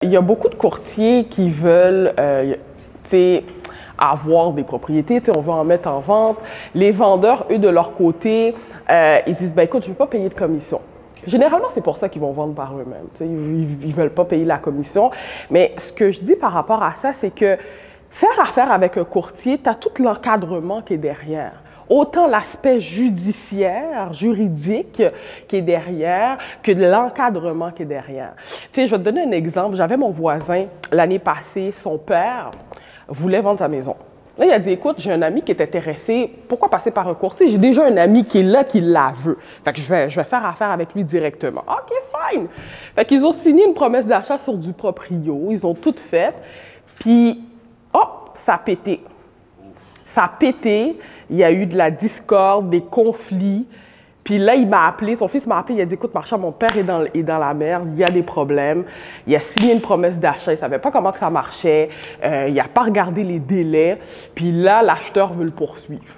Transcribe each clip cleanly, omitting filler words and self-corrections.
Il y a beaucoup de courtiers qui veulent, tu sais, avoir des propriétés, tu sais, on veut en mettre en vente. Les vendeurs, eux, de leur côté, ils disent, ben écoute, je ne veux pas payer de commission. Généralement, c'est pour ça qu'ils vont vendre par eux-mêmes. Tu sais, ils ne veulent pas payer la commission. Mais ce que je dis par rapport à ça, c'est que faire affaire avec un courtier, tu as tout l'encadrement qui est derrière. Autant l'aspect judiciaire, juridique qui est derrière, que de l'encadrement qui est derrière. Tu sais, je vais te donner un exemple. J'avais mon voisin, l'année passée, son père voulait vendre sa maison. Là, il a dit, écoute, j'ai un ami qui est intéressé, pourquoi passer par un courtier? J'ai déjà un ami qui est là, qui la veut. Fait que je vais faire affaire avec lui directement. OK, fine. Fait qu'ils ont signé une promesse d'achat sur du proprio, ils ont tout fait, puis, oh, ça a pété. Ça a pété, il y a eu de la discorde, des conflits. Puis là, il m'a appelé, son fils m'a appelé, il a dit, écoute, Marsha, mon père est dans la merde, il y a des problèmes. Il a signé une promesse d'achat, il ne savait pas comment que ça marchait, il n'a pas regardé les délais. Puis là, l'acheteur veut le poursuivre.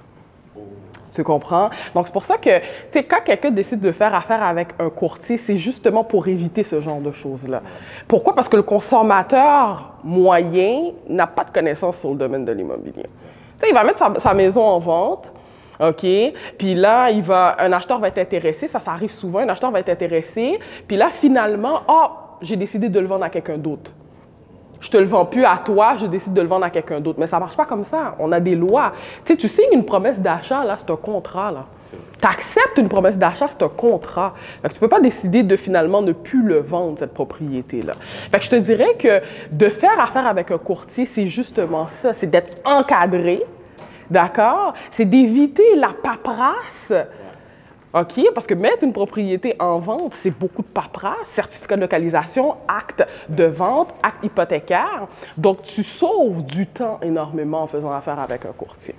Tu comprends? Donc, c'est pour ça que, tu sais, quand quelqu'un décide de faire affaire avec un courtier, c'est justement pour éviter ce genre de choses-là. Pourquoi? Parce que le consommateur moyen n'a pas de connaissances sur le domaine de l'immobilier. Tu sais, il va mettre sa maison en vente, OK? Puis là, un acheteur va être intéressé, ça arrive souvent, un acheteur va être intéressé, puis là, finalement, oh, j'ai décidé de le vendre à quelqu'un d'autre. Je te le vends plus à toi, je décide de le vendre à quelqu'un d'autre. Mais ça marche pas comme ça, on a des lois. Tu sais, tu signes une promesse d'achat, là, c'est un contrat, là. Tu acceptes une promesse d'achat, c'est un contrat. Fait que tu ne peux pas décider de finalement ne plus le vendre, cette propriété-là. Fait que je te dirais que de faire affaire avec un courtier, c'est justement ça, c'est d'être encadré, d'accord? C'est d'éviter la paperasse, OK? Parce que mettre une propriété en vente, c'est beaucoup de paperasse, certificat de localisation, acte de vente, acte hypothécaire. Donc, tu sauves du temps énormément en faisant affaire avec un courtier.